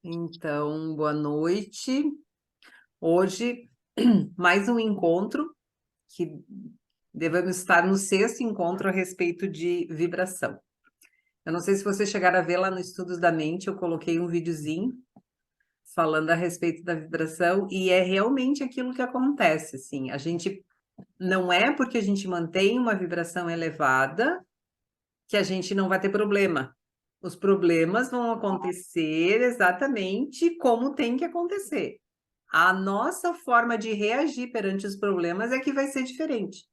Então, boa noite. Hoje, mais um encontro, que devemos estar no sexto encontro a respeito de vibração. Eu não sei se vocês chegaram a ver lá no Estudos da Mente, eu coloquei um videozinho falando a respeito da vibração, e é realmente aquilo que acontece, assim, a gente não é porque a gente mantém uma vibração elevada que a gente não vai ter problema. Os problemas vão acontecer exatamente como tem que acontecer. A nossa forma de reagir perante os problemas é que vai ser diferente.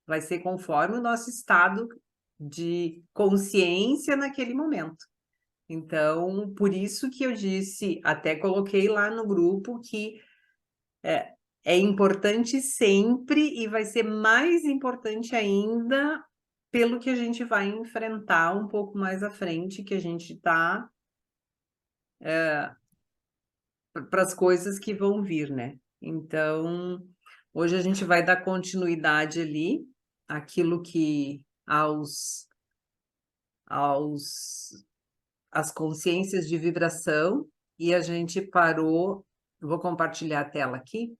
Vai ser conforme o nosso estado de consciência naquele momento. Então, por isso que eu disse, até coloquei lá no grupo que é importante sempre e vai ser mais importante ainda pelo que a gente vai enfrentar um pouco mais à frente, que a gente está para as coisas que vão vir, né? Então, hoje a gente vai dar continuidade ali àquilo que aos as consciências de vibração, e a gente parou, vou compartilhar a tela aqui,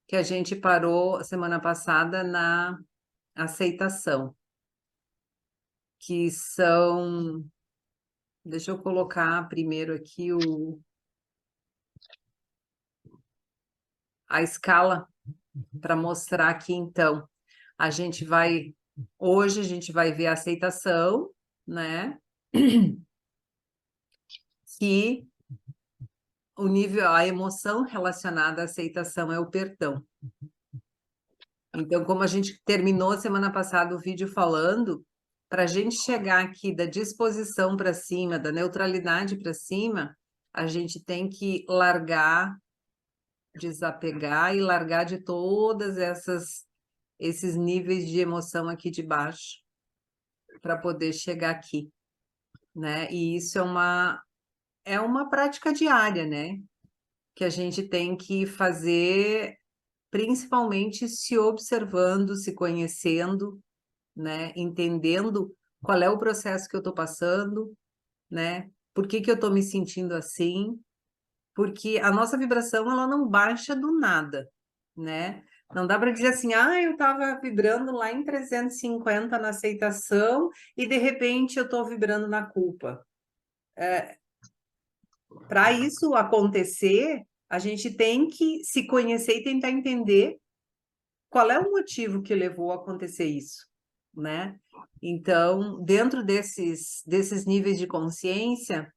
que a gente parou semana passada na aceitação, que são, deixa eu colocar primeiro aqui a escala para mostrar aqui, então. Hoje a gente vai ver a aceitação, né? Que o nível, a emoção relacionada à aceitação é o perdão. Então, como a gente terminou semana passada o vídeo falando, para a gente chegar aqui da disposição para cima, da neutralidade para cima, a gente tem que largar, desapegar e largar de todas esses níveis de emoção aqui de baixo para poder chegar aqui, né? E isso é uma prática diária, né? Que a gente tem que fazer, principalmente se observando, se conhecendo, né? Entendendo qual é o processo que eu estou passando, né? Por que que eu estou me sentindo assim? Porque a nossa vibração, ela não baixa do nada, né? Não dá para dizer assim, eu estava vibrando lá em 350 na aceitação e de repente eu estou vibrando na culpa. Para isso acontecer, a gente tem que se conhecer e tentar entender qual é o motivo que levou a acontecer isso, né? Então, dentro desses níveis de consciência,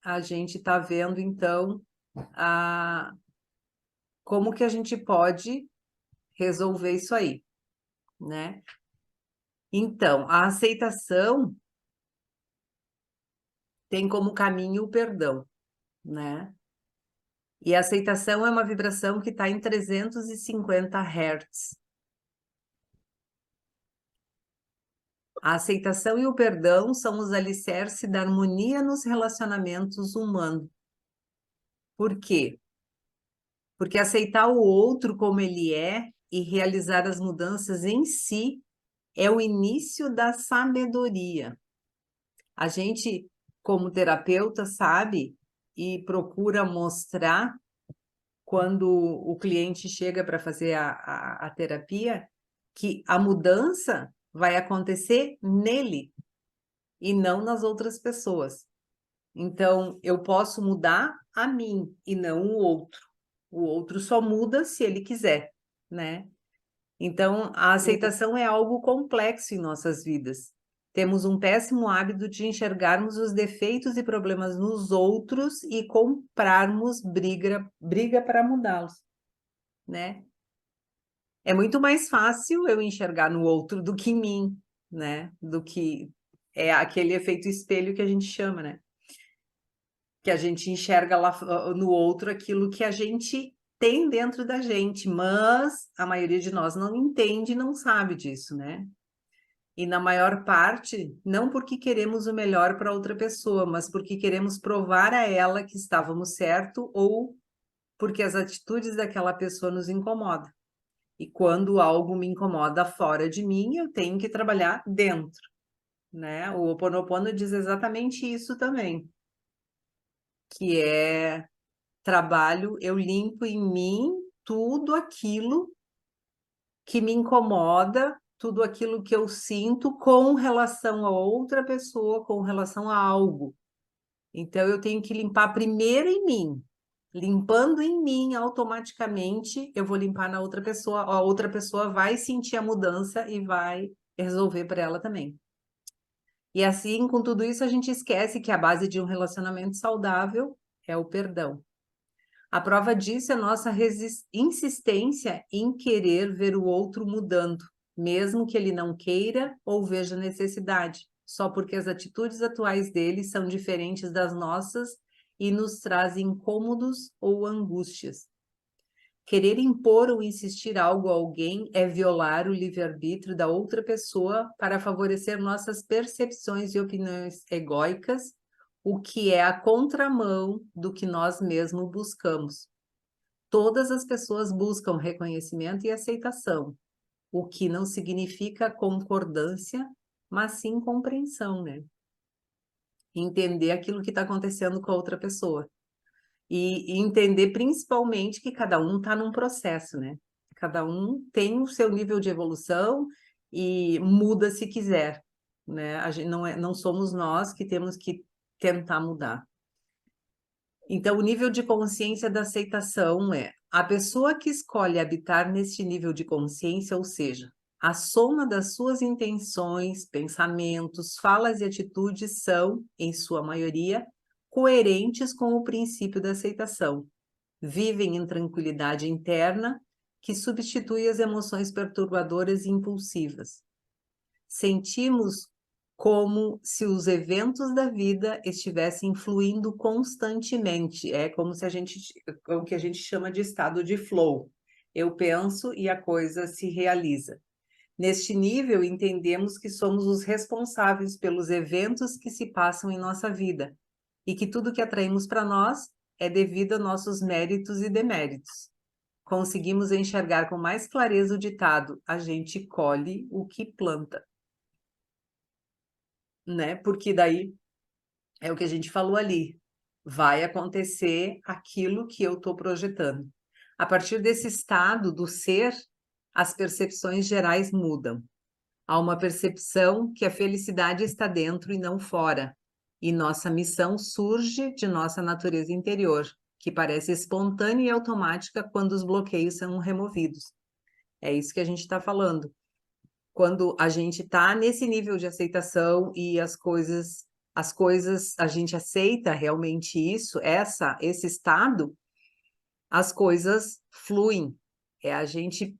a gente está vendo, então, como que a gente pode resolver isso aí, né? Então, a aceitação tem como caminho o perdão, né? E a aceitação é uma vibração que está em 350 Hz. A aceitação e o perdão são os alicerces da harmonia nos relacionamentos humanos. Por quê? Porque aceitar o outro como ele é e realizar as mudanças em si é o início da sabedoria. A gente, como terapeuta, sabe e procura mostrar quando o cliente chega para fazer a terapia que a mudança vai acontecer nele e não nas outras pessoas. Então, eu posso mudar a mim e não o outro. O outro só muda se ele quiser, né? Então, a aceitação é algo complexo em nossas vidas. Temos um péssimo hábito de enxergarmos os defeitos e problemas nos outros e comprarmos briga para mudá-los, né? É muito mais fácil eu enxergar no outro do que em mim, né? Do que é aquele efeito espelho que a gente chama, né? Que a gente enxerga lá no outro aquilo que a gente tem dentro da gente, mas a maioria de nós não entende, não sabe disso, né? E na maior parte, não porque queremos o melhor para outra pessoa, mas porque queremos provar a ela que estávamos certo ou porque as atitudes daquela pessoa nos incomodam. E quando algo me incomoda fora de mim, eu tenho que trabalhar dentro, né? O Ho Oponopono diz exatamente isso também. que é trabalho, eu limpo em mim tudo aquilo que me incomoda, tudo aquilo que eu sinto com relação a outra pessoa, com relação a algo. Então, eu tenho que limpar primeiro em mim. Limpando em mim, automaticamente, eu vou limpar na outra pessoa. A outra pessoa vai sentir a mudança e vai resolver para ela também. E assim, com tudo isso, a gente esquece que a base de um relacionamento saudável é o perdão. A prova disso é a nossa insistência em querer ver o outro mudando, mesmo que ele não queira ou veja necessidade, só porque as atitudes atuais dele são diferentes das nossas e nos trazem incômodos ou angústias. Querer impor ou insistir algo a alguém é violar o livre-arbítrio da outra pessoa para favorecer nossas percepções e opiniões egóicas, o que é a contramão do que nós mesmos buscamos. Todas as pessoas buscam reconhecimento e aceitação, o que não significa concordância, mas sim compreensão, né? Entender aquilo que está acontecendo com a outra pessoa. E entender principalmente que cada um está num processo, né? Cada um tem o seu nível de evolução e muda se quiser, né? A gente não somos nós que temos que tentar mudar. Então, o nível de consciência da aceitação é a pessoa que escolhe habitar neste nível de consciência, ou seja, a soma das suas intenções, pensamentos, falas e atitudes são, em sua maioria, coerentes com o princípio da aceitação. Vivem em tranquilidade interna que substitui as emoções perturbadoras e impulsivas. Sentimos como se os eventos da vida estivessem fluindo constantemente. É como se o que a gente chama de estado de flow. Eu penso e a coisa se realiza. Neste nível, entendemos que somos os responsáveis pelos eventos que se passam em nossa vida e que tudo que atraímos para nós é devido a nossos méritos e deméritos. Conseguimos enxergar com mais clareza o ditado: a gente colhe o que planta, né? Porque daí é o que a gente falou ali. Vai acontecer aquilo que eu estou projetando. A partir desse estado do ser, as percepções gerais mudam. Há uma percepção que a felicidade está dentro e não fora. E nossa missão surge de nossa natureza interior, que parece espontânea e automática quando os bloqueios são removidos. É isso que a gente está falando. Quando a gente está nesse nível de aceitação e as coisas, a gente aceita realmente isso, esse estado, as coisas fluem. É a gente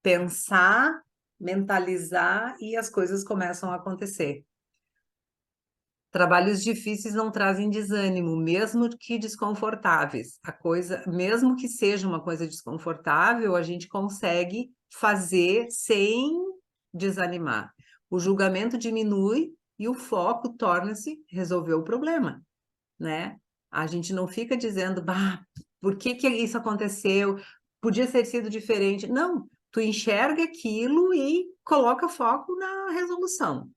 pensar, mentalizar e as coisas começam a acontecer. Trabalhos difíceis não trazem desânimo, mesmo que desconfortáveis. A coisa, mesmo que seja uma coisa desconfortável, a gente consegue fazer sem desanimar. O julgamento diminui e o foco torna-se resolver o problema, né? A gente não fica dizendo, bah, por que que isso aconteceu? Podia ter sido diferente. Não, tu enxerga aquilo e coloca foco na resolução.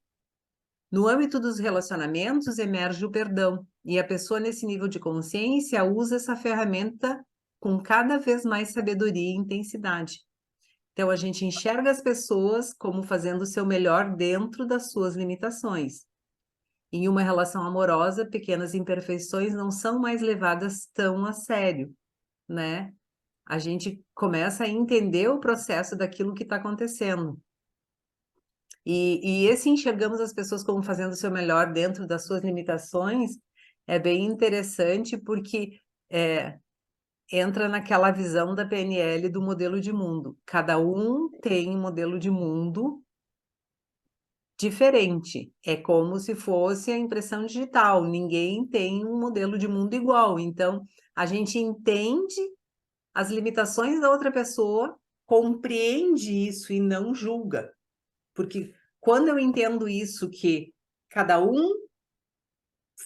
No âmbito dos relacionamentos, emerge o perdão, e a pessoa nesse nível de consciência usa essa ferramenta com cada vez mais sabedoria e intensidade. Então, a gente enxerga as pessoas como fazendo o seu melhor dentro das suas limitações. Em uma relação amorosa, pequenas imperfeições não são mais levadas tão a sério, né? A gente começa a entender o processo daquilo que está acontecendo. E esse enxergamos as pessoas como fazendo o seu melhor dentro das suas limitações é bem interessante porque entra naquela visão da PNL do modelo de mundo. Cada um tem um modelo de mundo diferente. É como se fosse a impressão digital. Ninguém tem um modelo de mundo igual. Então, a gente entende as limitações da outra pessoa, compreende isso e não julga. Porque quando eu entendo isso, que cada um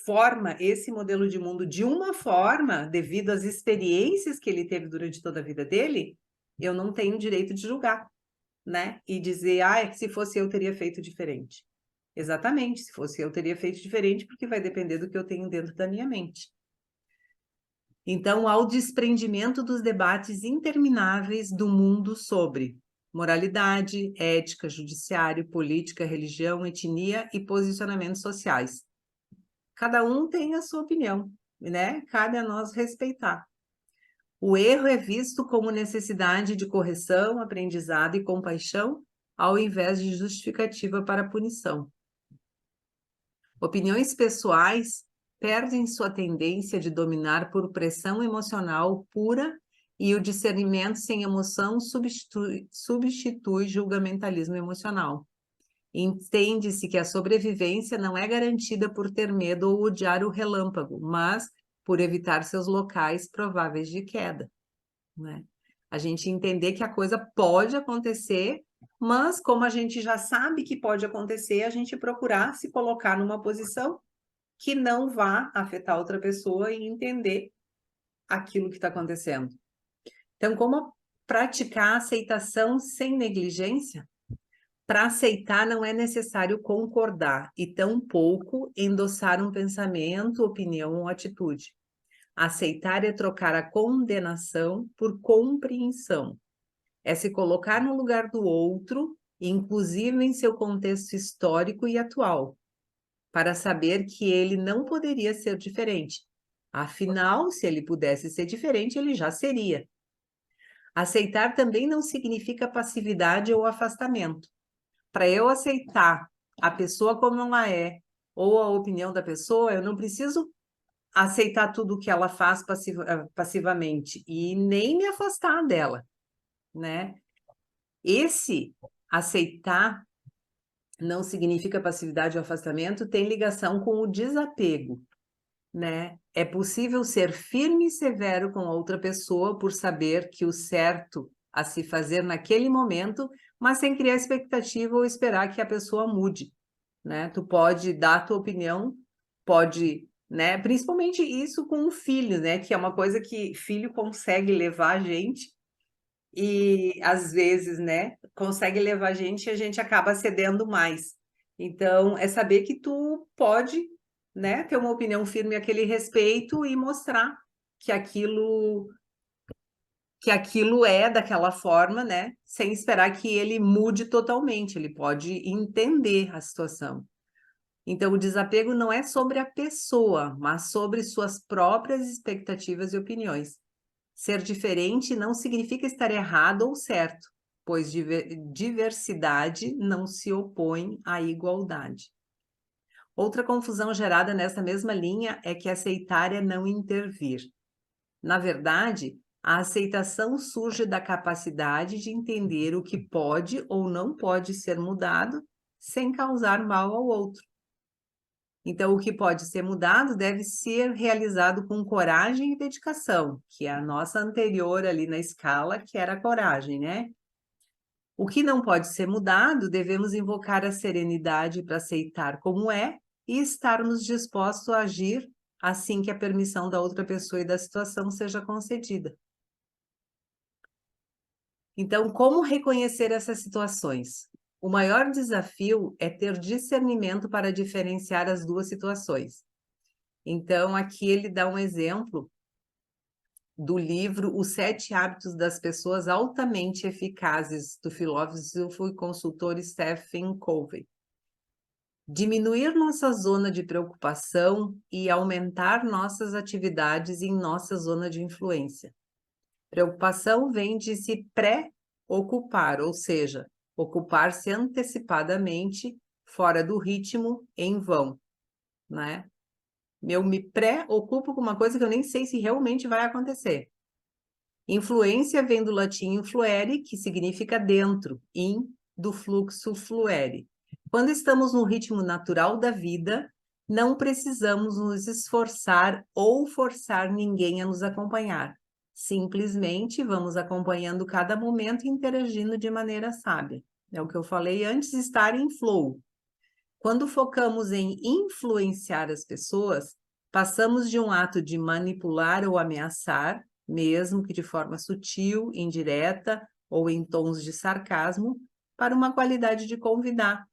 forma esse modelo de mundo de uma forma, devido às experiências que ele teve durante toda a vida dele, eu não tenho direito de julgar, né? E dizer, se fosse eu, teria feito diferente. Exatamente, se fosse eu, teria feito diferente, porque vai depender do que eu tenho dentro da minha mente. Então, ao desprendimento dos debates intermináveis do mundo sobre moralidade, ética, judiciário, política, religião, etnia e posicionamentos sociais. Cada um tem a sua opinião, né? Cabe a nós respeitar. O erro é visto como necessidade de correção, aprendizado e compaixão, ao invés de justificativa para punição. Opiniões pessoais perdem sua tendência de dominar por pressão emocional pura e o discernimento sem emoção substitui julgamentalismo emocional. Entende-se que a sobrevivência não é garantida por ter medo ou odiar o relâmpago, mas por evitar seus locais prováveis de queda, né? A gente entender que a coisa pode acontecer, mas como a gente já sabe que pode acontecer, a gente procurar se colocar numa posição que não vá afetar outra pessoa e entender aquilo que está acontecendo. Então, como praticar a aceitação sem negligência? Para aceitar não é necessário concordar e tampouco endossar um pensamento, opinião ou atitude. Aceitar é trocar a condenação por compreensão. É se colocar no lugar do outro, inclusive em seu contexto histórico e atual, para saber que ele não poderia ser diferente. Afinal, se ele pudesse ser diferente, ele já seria. Aceitar também não significa passividade ou afastamento. Para eu aceitar a pessoa como ela é, ou a opinião da pessoa, eu não preciso aceitar tudo o que ela faz passivamente e nem me afastar dela, né? Esse aceitar não significa passividade ou afastamento, tem ligação com o desapego, né? É possível ser firme e severo com outra pessoa por saber que o certo a se fazer naquele momento, mas sem criar expectativa ou esperar que a pessoa mude, né? Tu pode dar a tua opinião, pode, né? Principalmente isso com o filho, né? Que é uma coisa que filho consegue levar a gente e às vezes, né, consegue levar a gente e a gente acaba cedendo mais. Então, é saber que tu pode, né, ter uma opinião firme, aquele respeito e mostrar que aquilo é daquela forma, né, sem esperar que ele mude totalmente, ele pode entender a situação. Então, o desapego não é sobre a pessoa, mas sobre suas próprias expectativas e opiniões. Ser diferente não significa estar errado ou certo, pois diversidade não se opõe à igualdade. Outra confusão gerada nessa mesma linha é que aceitar é não intervir. Na verdade, a aceitação surge da capacidade de entender o que pode ou não pode ser mudado sem causar mal ao outro. Então, o que pode ser mudado deve ser realizado com coragem e dedicação, que é a nossa anterior ali na escala, que era a coragem, né? O que não pode ser mudado, devemos invocar a serenidade para aceitar como é e estarmos dispostos a agir assim que a permissão da outra pessoa e da situação seja concedida. Então, como reconhecer essas situações? O maior desafio é ter discernimento para diferenciar as duas situações. Então, aqui ele dá um exemplo do livro Os 7 Hábitos das Pessoas Altamente Eficazes, do filósofo e consultor Stephen Covey. Diminuir nossa zona de preocupação e aumentar nossas atividades em nossa zona de influência. Preocupação vem de se pré-ocupar, ou seja, ocupar-se antecipadamente, fora do ritmo, em vão, né? Eu me preocupo com uma coisa que eu nem sei se realmente vai acontecer. Influência vem do latim influere, que significa dentro, in, do fluxo fluere. Quando estamos no ritmo natural da vida, não precisamos nos esforçar ou forçar ninguém a nos acompanhar. Simplesmente vamos acompanhando cada momento e interagindo de maneira sábia. É o que eu falei antes, estar em flow. Quando focamos em influenciar as pessoas, passamos de um ato de manipular ou ameaçar, mesmo que de forma sutil, indireta ou em tons de sarcasmo, para uma qualidade de convidar,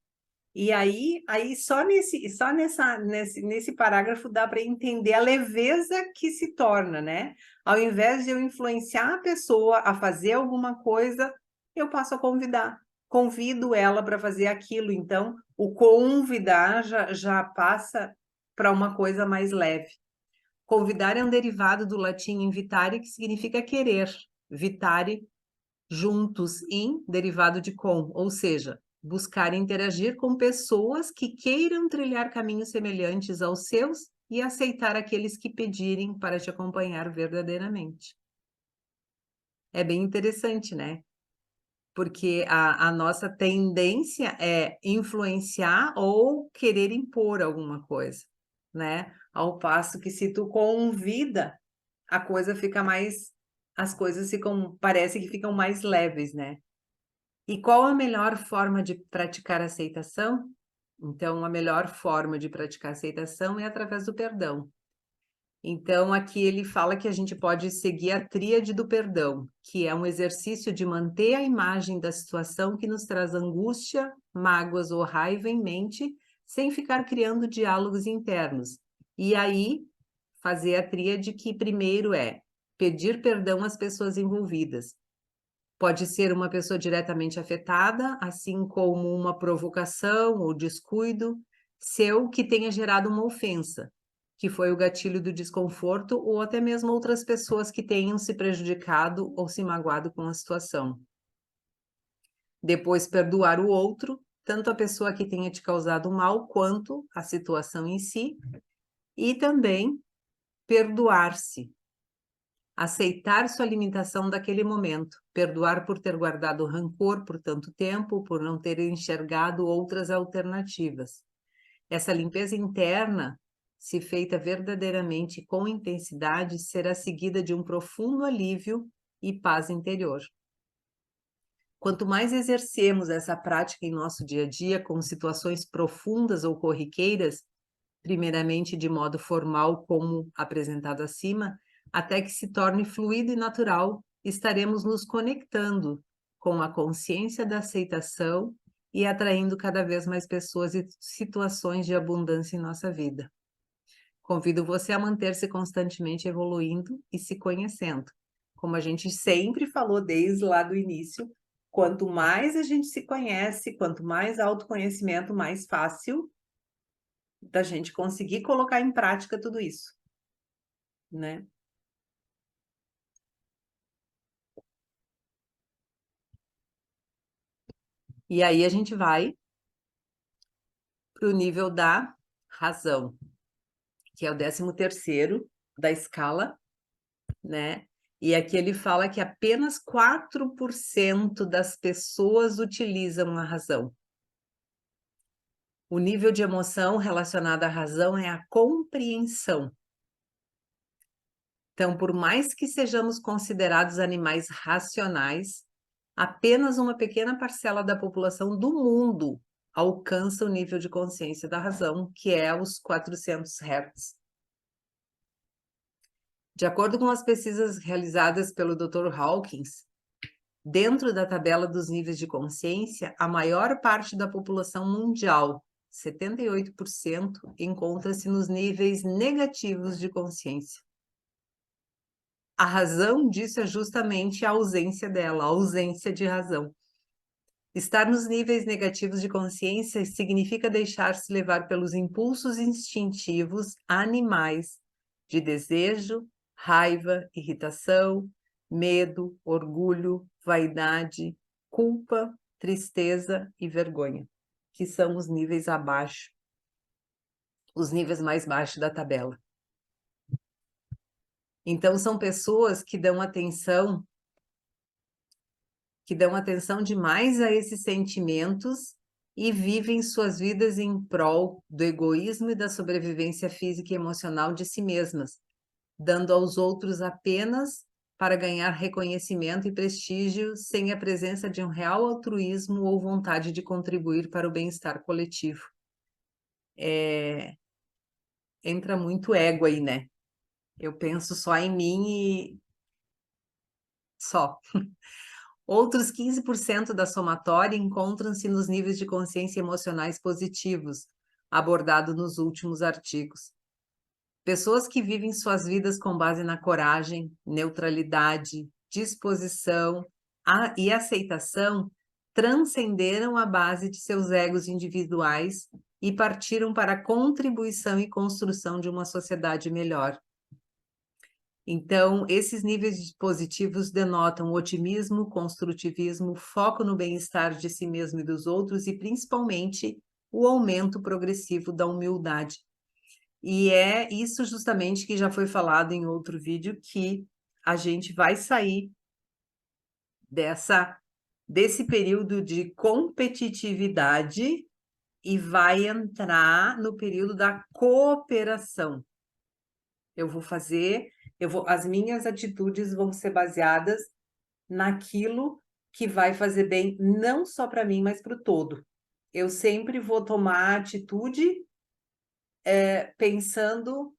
E aí só nesse parágrafo dá para entender a leveza que se torna, né? Ao invés de eu influenciar a pessoa a fazer alguma coisa, eu passo a convidar. Convido ela para fazer aquilo. Então, o convidar já passa para uma coisa mais leve. Convidar é um derivado do latim invitare, que significa querer. Vitare, juntos, in, derivado de com, ou seja, buscar interagir com pessoas que queiram trilhar caminhos semelhantes aos seus e aceitar aqueles que pedirem para te acompanhar verdadeiramente. É bem interessante, né? Porque a nossa tendência é influenciar ou querer impor alguma coisa, né? Ao passo que se tu convida, a coisa fica mais, as coisas ficam, parece que ficam mais leves, né? E qual a melhor forma de praticar aceitação? Então, a melhor forma de praticar aceitação é através do perdão. Então, aqui ele fala que a gente pode seguir a tríade do perdão, que é um exercício de manter a imagem da situação que nos traz angústia, mágoas ou raiva em mente, sem ficar criando diálogos internos. E aí, fazer a tríade que primeiro é pedir perdão às pessoas envolvidas. Pode ser uma pessoa diretamente afetada, assim como uma provocação ou descuido seu que tenha gerado uma ofensa, que foi o gatilho do desconforto, ou até mesmo outras pessoas que tenham se prejudicado ou se magoado com a situação. Depois, perdoar o outro, tanto a pessoa que tenha te causado mal quanto a situação em si, e também perdoar-se, aceitar sua limitação daquele momento, perdoar por ter guardado rancor por tanto tempo, por não ter enxergado outras alternativas. Essa limpeza interna, se feita verdadeiramente com intensidade, será seguida de um profundo alívio e paz interior. Quanto mais exercemos essa prática em nosso dia a dia, com situações profundas ou corriqueiras, primeiramente de modo formal, como apresentado acima, até que se torne fluido e natural, estaremos nos conectando com a consciência da aceitação e atraindo cada vez mais pessoas e situações de abundância em nossa vida. Convido você a manter-se constantemente evoluindo e se conhecendo. Como a gente sempre falou desde lá do início, quanto mais a gente se conhece, quanto mais autoconhecimento, mais fácil da gente conseguir colocar em prática tudo isso, né? E aí a gente vai para o nível da razão, que é o 13º da escala, né? E aqui ele fala que apenas 4% das pessoas utilizam a razão. O nível de emoção relacionado à razão é a compreensão. Então, por mais que sejamos considerados animais racionais, apenas uma pequena parcela da população do mundo alcança o nível de consciência da razão, que é os 400 Hz. De acordo com as pesquisas realizadas pelo Dr. Hawkins, dentro da tabela dos níveis de consciência, a maior parte da população mundial, 78%, encontra-se nos níveis negativos de consciência. A razão disso é justamente a ausência dela, a ausência de razão. Estar nos níveis negativos de consciência significa deixar-se levar pelos impulsos instintivos animais de desejo, raiva, irritação, medo, orgulho, vaidade, culpa, tristeza e vergonha, que são os níveis abaixo, os níveis mais baixos da tabela. Então, são pessoas que dão atenção demais a esses sentimentos e vivem suas vidas em prol do egoísmo e da sobrevivência física e emocional de si mesmas, dando aos outros apenas para ganhar reconhecimento e prestígio, sem a presença de um real altruísmo ou vontade de contribuir para o bem-estar coletivo. Entra muito ego aí, né? Eu penso só em mim e só. Outros 15% da somatória encontram-se nos níveis de consciência emocionais positivos, abordado nos últimos artigos. Pessoas que vivem suas vidas com base na coragem, neutralidade, disposição e aceitação transcenderam a base de seus egos individuais e partiram para a contribuição e construção de uma sociedade melhor. Então, esses níveis positivos denotam otimismo, construtivismo, foco no bem-estar de si mesmo e dos outros e, principalmente, o aumento progressivo da humildade. E é isso justamente que já foi falado em outro vídeo, que a gente vai sair desse período de competitividade e vai entrar no período da cooperação. As minhas atitudes vão ser baseadas naquilo que vai fazer bem não só para mim, mas para o todo. Eu sempre vou tomar atitude pensando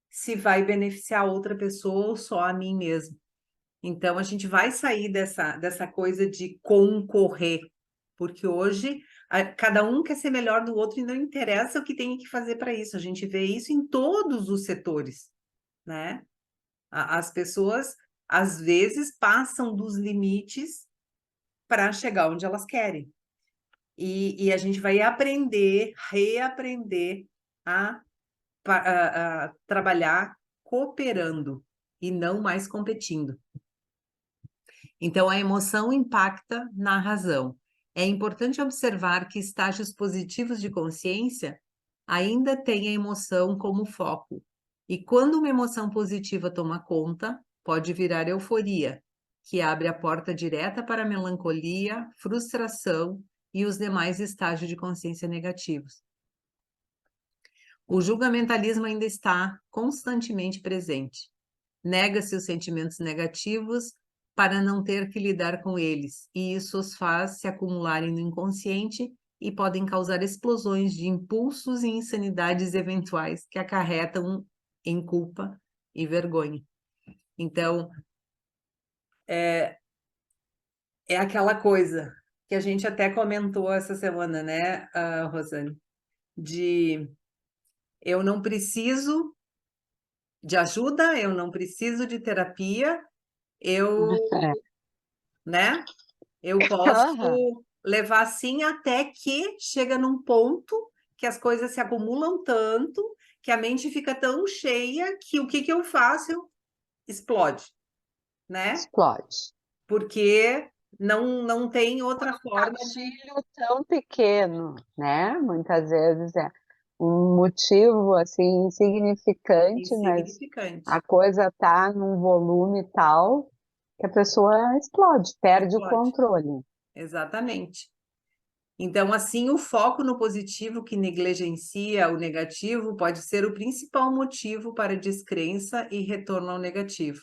se vai beneficiar outra pessoa ou só a mim mesmo. Então, a gente vai sair dessa coisa de concorrer, porque hoje cada um quer ser melhor do outro e não interessa o que tem que fazer para isso. A gente vê isso em todos os setores, né? As pessoas, às vezes, passam dos limites para chegar onde elas querem. E a gente vai reaprender a trabalhar cooperando e não mais competindo. Então, a emoção impacta na razão. É importante observar que estágios positivos de consciência ainda têm a emoção como foco. E quando uma emoção positiva toma conta, pode virar euforia, que abre a porta direta para a melancolia, frustração e os demais estágios de consciência negativos. O julgamentalismo ainda está constantemente presente. Nega-se os sentimentos negativos para não ter que lidar com eles, e isso os faz se acumularem no inconsciente e podem causar explosões de impulsos e insanidades eventuais que acarretam em culpa e vergonha. Então, é aquela coisa que a gente até comentou essa semana, né, Rosane? De eu não preciso de ajuda, eu não preciso de terapia, né? Eu posso levar assim até que chega num ponto que as coisas se acumulam tanto, que a mente fica tão cheia que o que eu faço? Explode, né? Explode. Porque não tem outra forma de... Gatilho tão pequeno, né? Muitas vezes é um motivo assim insignificante, mas Insignificante. a coisa tá num volume tal que a pessoa explode, perde o Explode. controle. Exatamente. Então, assim, o foco no positivo que negligencia o negativo pode ser o principal motivo para descrença e retorno ao negativo.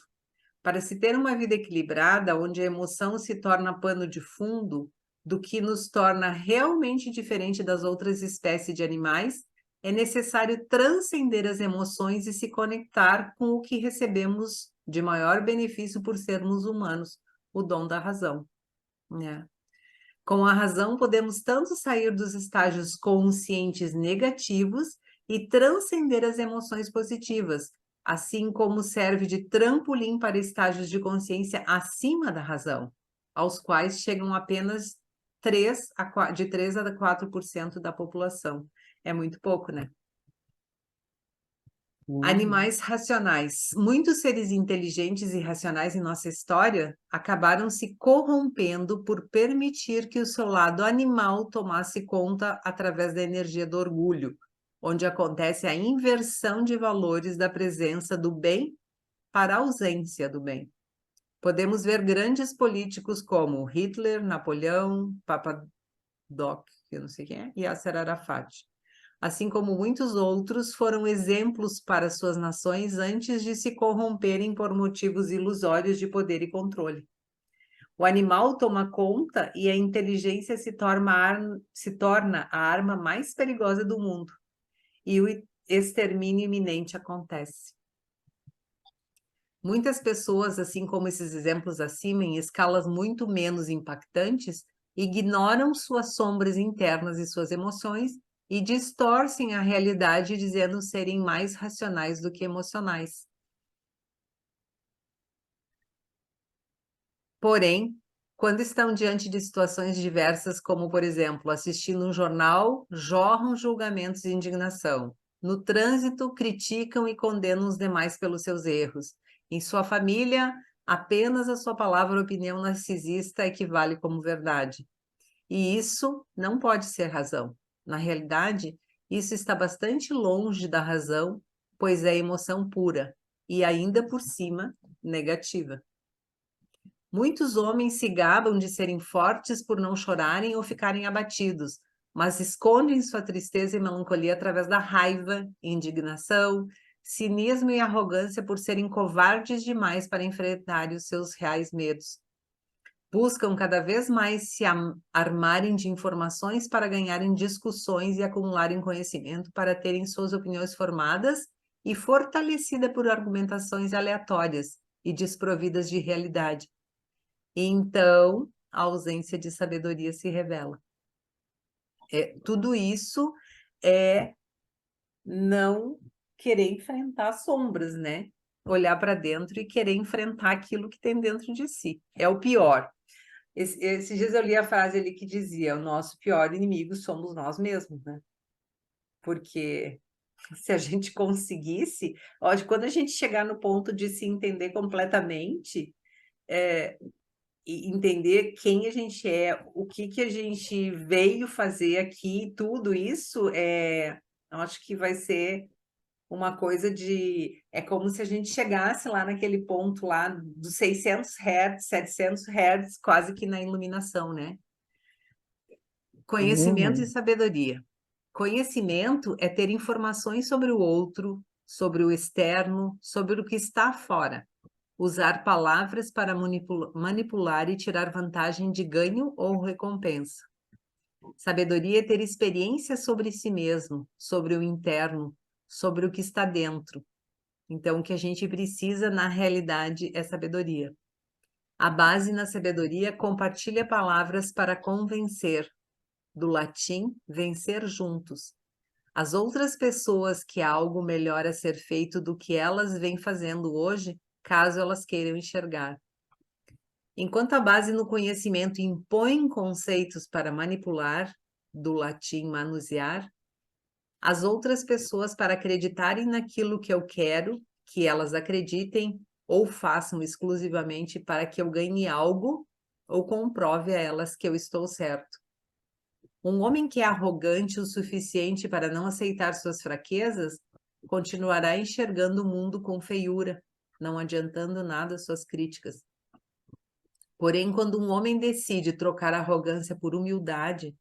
Para se ter uma vida equilibrada, onde a emoção se torna pano de fundo do que nos torna realmente diferente das outras espécies de animais, é necessário transcender as emoções e se conectar com o que recebemos de maior benefício por sermos humanos, o dom da razão, né? Com a razão, podemos tanto sair dos estágios conscientes negativos e transcender as emoções positivas, assim como serve de trampolim para estágios de consciência acima da razão, aos quais chegam apenas de 3 a 4% da população. É muito pouco, né? Animais racionais. Muitos seres inteligentes e racionais em nossa história acabaram se corrompendo por permitir que o seu lado animal tomasse conta através da energia do orgulho, onde acontece a inversão de valores da presença do bem para a ausência do bem. Podemos ver grandes políticos como Hitler, Napoleão, Papa Doc, que eu não sei quem é, e Yasser Arafat, assim como muitos outros foram exemplos para suas nações antes de se corromperem por motivos ilusórios de poder e controle. O animal toma conta e a inteligência se torna a arma mais perigosa do mundo, e o extermínio iminente acontece. Muitas pessoas, assim como esses exemplos acima, em escalas muito menos impactantes, ignoram suas sombras internas e suas emoções e distorcem a realidade dizendo serem mais racionais do que emocionais. Porém, quando estão diante de situações diversas, como, por exemplo, assistindo um jornal, jorram julgamentos e indignação. No trânsito, criticam e condenam os demais pelos seus erros. Em sua família, apenas a sua palavra ou opinião narcisista equivale como verdade. E isso não pode ser razão. Na realidade, isso está bastante longe da razão, pois é emoção pura e ainda por cima negativa. Muitos homens se gabam de serem fortes por não chorarem ou ficarem abatidos, mas escondem sua tristeza e melancolia através da raiva, indignação, cinismo e arrogância por serem covardes demais para enfrentar os seus reais medos. Buscam cada vez mais se armarem de informações para ganharem discussões e acumularem conhecimento para terem suas opiniões formadas e fortalecidas por argumentações aleatórias e desprovidas de realidade. Então, a ausência de sabedoria se revela. Tudo isso é não querer enfrentar sombras, né? Olhar para dentro e querer enfrentar aquilo que tem dentro de si. É o pior. Esses dias eu li a frase ali que dizia: o nosso pior inimigo somos nós mesmos, né? Porque se a gente conseguisse, quando a gente chegar no ponto de se entender completamente, e entender quem a gente é, o que a gente veio fazer aqui, tudo isso, eu acho que vai ser uma coisa de... É como se a gente chegasse lá naquele ponto lá dos 600 Hz, 700 Hz, quase que na iluminação, né? Conhecimento e Uhum. sabedoria. Conhecimento é ter informações sobre o outro, sobre o externo, sobre o que está fora. Usar palavras para manipular e tirar vantagem de ganho ou recompensa. Sabedoria é ter experiência sobre si mesmo, sobre o interno, sobre o que está dentro. Então, o que a gente precisa, na realidade, é sabedoria. A base na sabedoria compartilha palavras para convencer, do latim, vencer juntos. As outras pessoas que há algo melhor a ser feito do que elas vêm fazendo hoje, caso elas queiram enxergar. Enquanto a base no conhecimento impõe conceitos para manipular, do latim manusear, as outras pessoas para acreditarem naquilo que eu quero que elas acreditem ou façam exclusivamente para que eu ganhe algo ou comprove a elas que eu estou certo. Um homem que é arrogante o suficiente para não aceitar suas fraquezas continuará enxergando o mundo com feiura, não adiantando nada suas críticas. Porém, quando um homem decide trocar arrogância por humildade,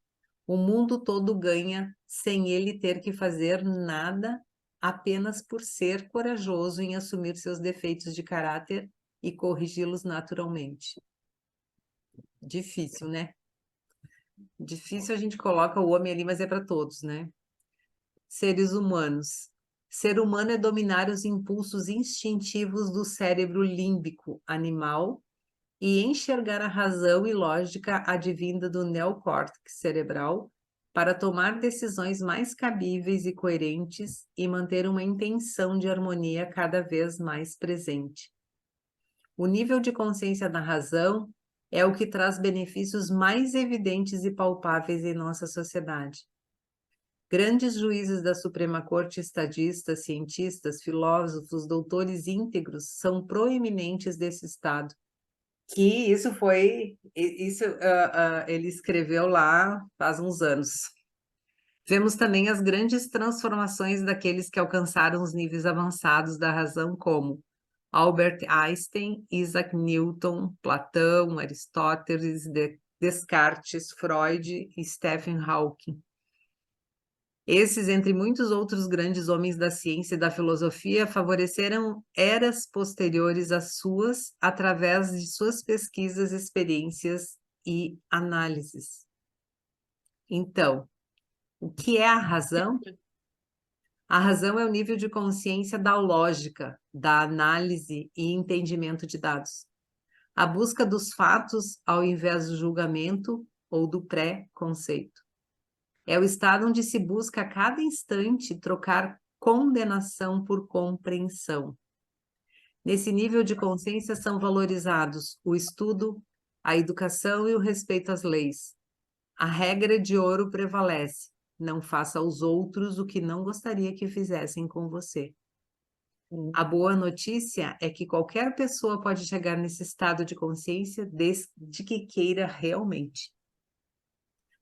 o mundo todo ganha sem ele ter que fazer nada, apenas por ser corajoso em assumir seus defeitos de caráter e corrigi-los naturalmente. Difícil, né? Difícil a gente coloca o homem ali, mas é para todos, né? Seres humanos. Ser humano é dominar os impulsos instintivos do cérebro límbico animal e enxergar a razão e lógica advinda do neocórtex cerebral para tomar decisões mais cabíveis e coerentes e manter uma intenção de harmonia cada vez mais presente. O nível de consciência da razão é o que traz benefícios mais evidentes e palpáveis em nossa sociedade. Grandes juízes da Suprema Corte, estadistas, cientistas, filósofos, doutores íntegros são proeminentes desse estado. Que isso foi, ele escreveu lá faz uns anos. Vemos também as grandes transformações daqueles que alcançaram os níveis avançados da razão, como Albert Einstein, Isaac Newton, Platão, Aristóteles, Descartes, Freud e Stephen Hawking. Esses, entre muitos outros grandes homens da ciência e da filosofia, favoreceram eras posteriores às suas através de suas pesquisas, experiências e análises. Então, o que é a razão? A razão é o nível de consciência da lógica, da análise e entendimento de dados. A busca dos fatos ao invés do julgamento ou do pré-conceito. É o estado onde se busca a cada instante trocar condenação por compreensão. Nesse nível de consciência são valorizados o estudo, a educação e o respeito às leis. A regra de ouro prevalece: não faça aos outros o que não gostaria que fizessem com você. A boa notícia é que qualquer pessoa pode chegar nesse estado de consciência desde que queira realmente.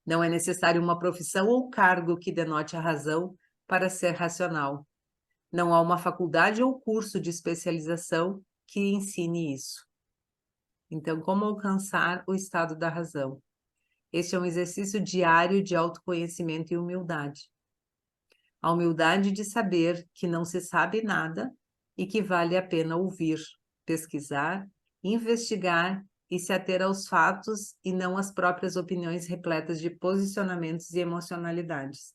Não é necessário uma profissão ou cargo que denote a razão para ser racional. Não há uma faculdade ou curso de especialização que ensine isso. Então, como alcançar o estado da razão? Este é um exercício diário de autoconhecimento e humildade. A humildade de saber que não se sabe nada e que vale a pena ouvir, pesquisar, investigar e se ater aos fatos e não às próprias opiniões repletas de posicionamentos e emocionalidades.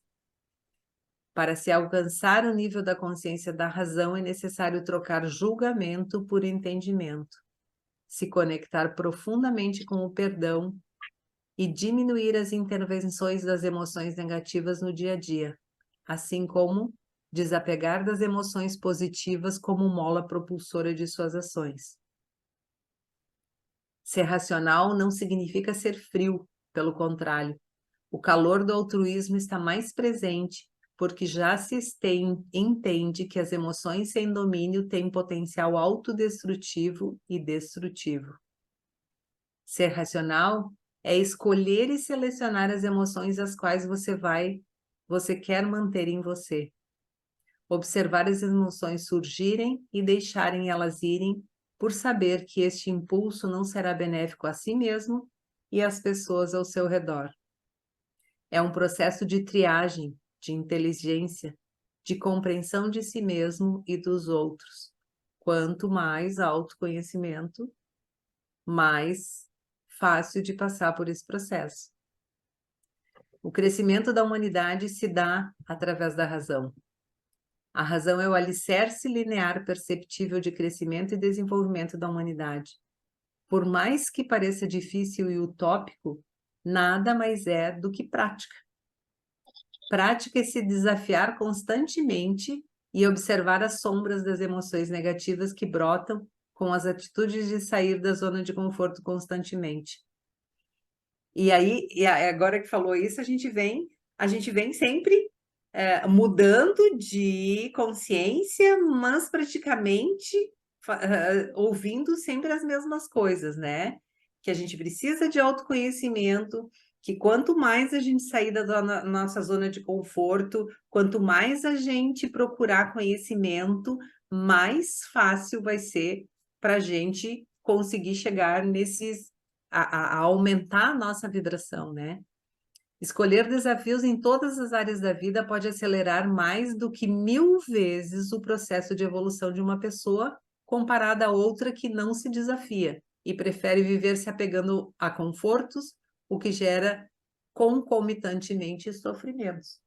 Para se alcançar o nível da consciência da razão, é necessário trocar julgamento por entendimento, se conectar profundamente com o perdão e diminuir as intervenções das emoções negativas no dia a dia, assim como desapegar das emoções positivas como mola propulsora de suas ações. Ser racional não significa ser frio, pelo contrário. O calor do altruísmo está mais presente porque já se entende que as emoções sem domínio têm potencial autodestrutivo e destrutivo. Ser racional é escolher e selecionar as emoções as quais você quer manter em você. Observar as emoções surgirem e deixarem elas irem, por saber que este impulso não será benéfico a si mesmo e às pessoas ao seu redor. É um processo de triagem, de inteligência, de compreensão de si mesmo e dos outros. Quanto mais autoconhecimento, mais fácil de passar por esse processo. O crescimento da humanidade se dá através da razão. A razão é o alicerce linear perceptível de crescimento e desenvolvimento da humanidade. Por mais que pareça difícil e utópico, nada mais é do que prática. Prática é se desafiar constantemente e observar as sombras das emoções negativas que brotam com as atitudes de sair da zona de conforto constantemente. E aí, agora que falou isso, a gente vem sempre mudando de consciência, mas praticamente ouvindo sempre as mesmas coisas, né? Que a gente precisa de autoconhecimento, que quanto mais a gente sair da nossa zona de conforto, quanto mais a gente procurar conhecimento, mais fácil vai ser para a gente conseguir chegar a aumentar a nossa vibração, né? Escolher desafios em todas as áreas da vida pode acelerar mais do que 1000 vezes o processo de evolução de uma pessoa comparada a outra que não se desafia e prefere viver se apegando a confortos, o que gera concomitantemente sofrimentos.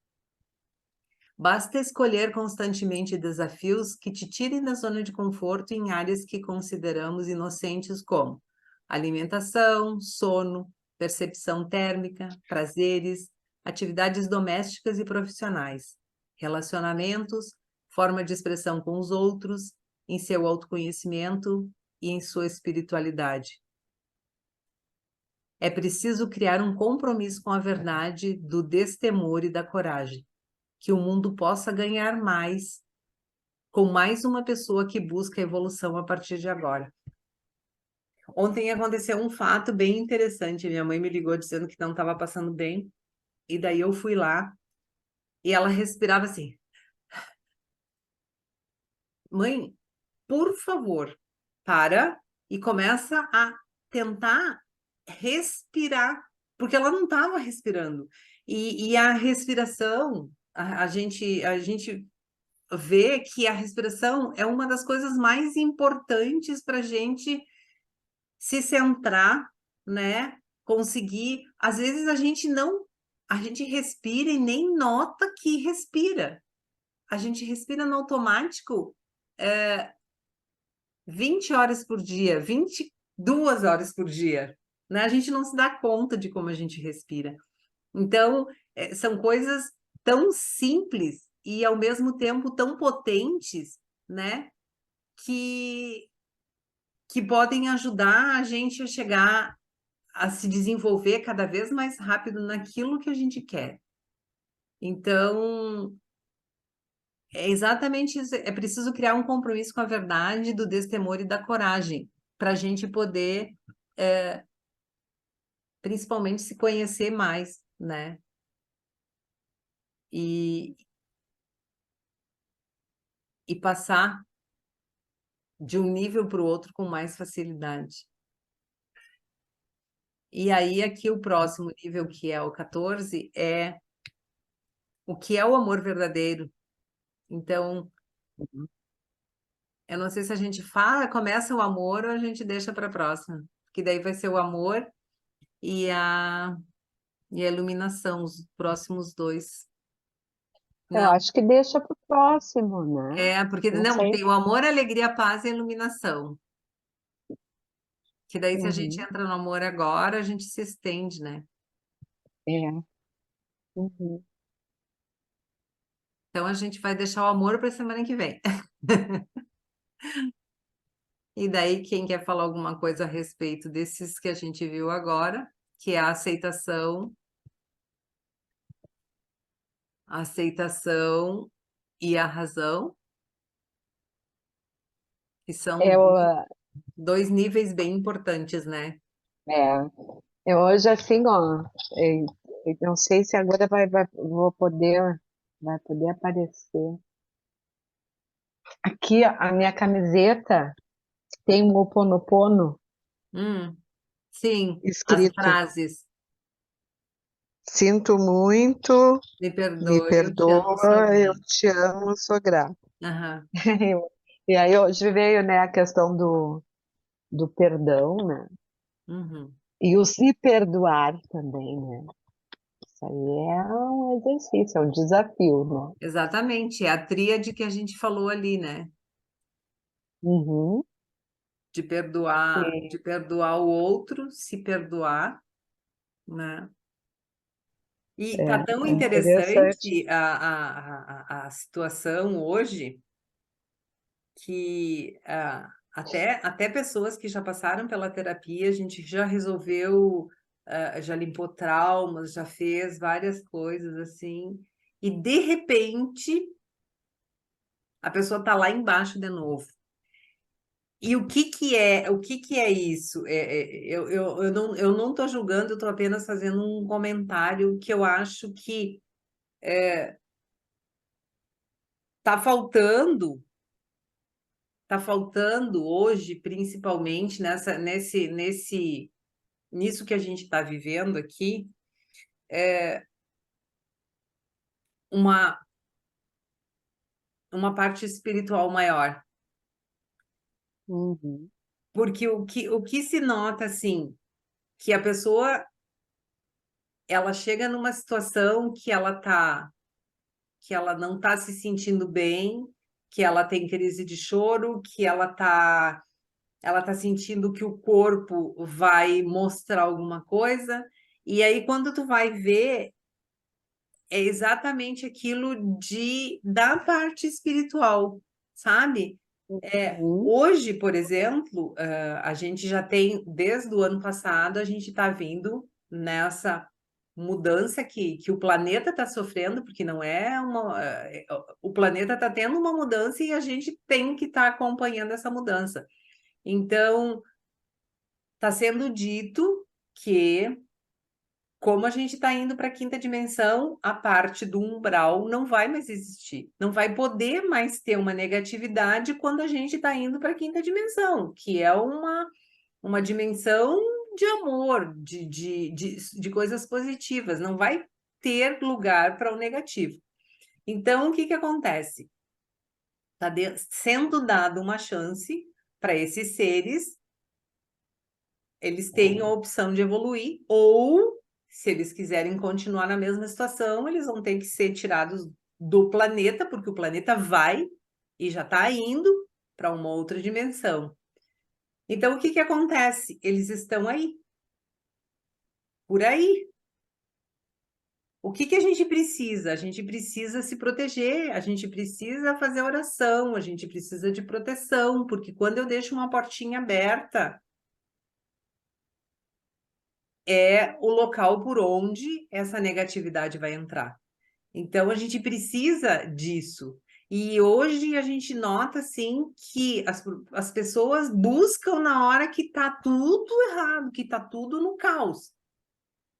Basta escolher constantemente desafios que te tirem da zona de conforto em áreas que consideramos inocentes, como alimentação, sono, percepção térmica, prazeres, atividades domésticas e profissionais, relacionamentos, forma de expressão com os outros, em seu autoconhecimento e em sua espiritualidade. É preciso criar um compromisso com a verdade do destemor e da coragem, que o mundo possa ganhar mais com mais uma pessoa que busca evolução a partir de agora. Ontem aconteceu um fato bem interessante. Minha mãe me ligou dizendo que não estava passando bem, e daí eu fui lá e ela respirava assim: mãe, por favor, para e começa a tentar respirar, porque ela não estava respirando. E a respiração, a gente vê que a respiração é uma das coisas mais importantes para a gente se centrar, né? Conseguir. Às vezes a gente respira e nem nota que respira. a gente respira no automático 20 horas por dia, 22 horas por dia, né? A gente não se dá conta de como a gente respira. Então, são coisas tão simples e, ao mesmo tempo, tão potentes, né? Que podem ajudar a gente a chegar a se desenvolver cada vez mais rápido naquilo que a gente quer. Então, é exatamente isso. É preciso criar um compromisso com a verdade, do destemor e da coragem, para a gente poder, principalmente, se conhecer mais, né? E, e passar de um nível para o outro com mais facilidade. E aí, aqui, o próximo nível, que é o 14, é o que é o amor verdadeiro. Então, eu não sei se a gente fala, começa o amor ou a gente deixa para a próxima. Que daí vai ser o amor e a iluminação, os próximos dois. Eu Não, acho que deixa para o próximo, né? porque Não não, sei. tem o amor, a alegria, a paz e a iluminação. Que daí, se a gente Uhum. entra no amor agora, a gente se estende, né? É. Uhum. Então a gente vai deixar o amor para a semana que vem. E daí, quem quer falar alguma coisa a respeito desses que a gente viu agora, que é a aceitação e a razão, que são Eu, dois níveis bem importantes, né? é, eu hoje assim, ó, eu não sei se agora vai poder aparecer. Aqui, ó, a minha camiseta tem um Ho'oponopono Hum, sim, as escrito. frases. Sinto muito, Me me perdoe, eu te amo, sou perdoa, eu grata. te amo, sou grata. Aham, E aí hoje veio, né, a questão do perdão, né? uhum. E o se perdoar também, né? Isso aí é um exercício, é um desafio, né? Exatamente, é a tríade que a gente falou ali, né? Uhum. De perdoar o outro, se perdoar, né? E tá tão É interessante. interessante a situação hoje que até pessoas que já passaram pela terapia, a gente já resolveu, já limpou traumas, já fez várias coisas assim, e de repente a pessoa tá lá embaixo de novo. E o que que é isso? Eu não estou julgando, eu estou apenas fazendo um comentário que eu acho que está faltando, tá faltando hoje, principalmente nisso que a gente está vivendo aqui, uma, uma parte espiritual maior. Uhum. Porque o que se nota, assim, que a pessoa, ela chega numa situação que ela não está se sentindo bem, que ela tem crise de choro, que ela tá sentindo que o corpo vai mostrar alguma coisa, e aí quando tu vai ver, é exatamente aquilo da parte espiritual, sabe? Uhum. Hoje, por exemplo, a gente já tem, desde o ano passado, a gente está vindo nessa mudança que o planeta está sofrendo, porque não é uma. O planeta está tendo uma mudança e a gente tem que estar acompanhando essa mudança. Então, está sendo dito que, como a gente está indo para a quinta dimensão, a parte do umbral não vai mais existir. Não vai poder mais ter uma negatividade quando a gente está indo para a quinta dimensão, que é uma dimensão de amor, de coisas positivas. Não vai ter lugar para o negativo. Então, o que que acontece? Está sendo dada uma chance para esses seres, eles têm a opção de evoluir, ou, se eles quiserem continuar na mesma situação, eles vão ter que ser tirados, do planeta, porque o planeta vai e já está indo para uma outra dimensão. Então, o que que acontece? Eles estão aí, por aí. O que que a gente precisa? A gente precisa se proteger, a gente precisa fazer oração, a gente precisa de proteção, porque quando eu deixo uma portinha aberta, é o local por onde essa negatividade vai entrar. Então, a gente precisa disso. E hoje a gente nota, assim, que as pessoas buscam na hora que está tudo errado, que está tudo no caos,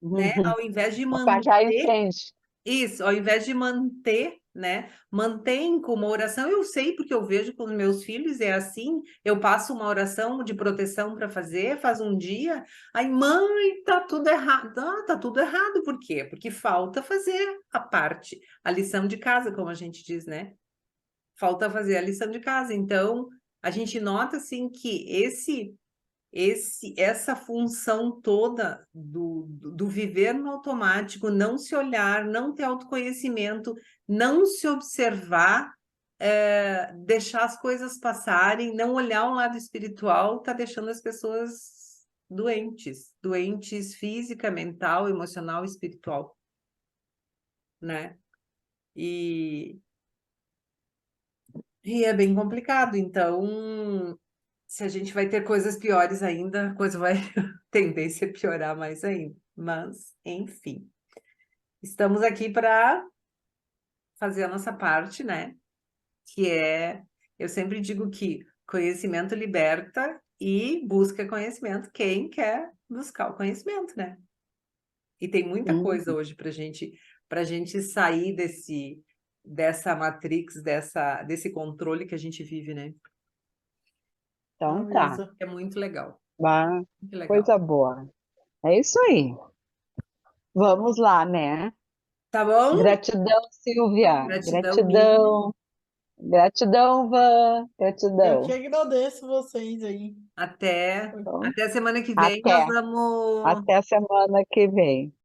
né? Ao invés de Apagar manter incêndio. isso, ao invés de manter, né? Mantém com uma oração. Eu sei porque eu vejo com os meus filhos, é assim. Eu passo uma oração de proteção para fazer, faz um dia. Aí, mãe, tá tudo errado. Ah, tá tudo errado. Por quê? Porque falta fazer a parte, a lição de casa, como a gente diz, né? Falta fazer a lição de casa. Então, a gente nota assim que essa função toda do viver no automático, não se olhar, não ter autoconhecimento, não se observar, deixar as coisas passarem, não olhar o lado espiritual, está deixando as pessoas doentes física, mental, emocional, espiritual, né? E, e é bem complicado. Então, se a gente vai ter coisas piores ainda, a coisa vai tendência a piorar mais ainda. Mas, enfim, estamos aqui para fazer a nossa parte, né? Que é, eu sempre digo que conhecimento liberta e busca conhecimento quem quer buscar o conhecimento, né? E tem muita Hum, coisa hoje para gente sair dessa matrix, desse controle que a gente vive, né? então tá. É muito legal, Bah, muito legal. coisa boa. É isso aí. Vamos lá, né? Tá bom? Gratidão, Silvia. Gratidão, Mili. Gratidão. Gratidão, Van. Eu que Gratidão. agradeço vocês aí. Até, Então, até semana que vem nós até. vamos Até semana que vem.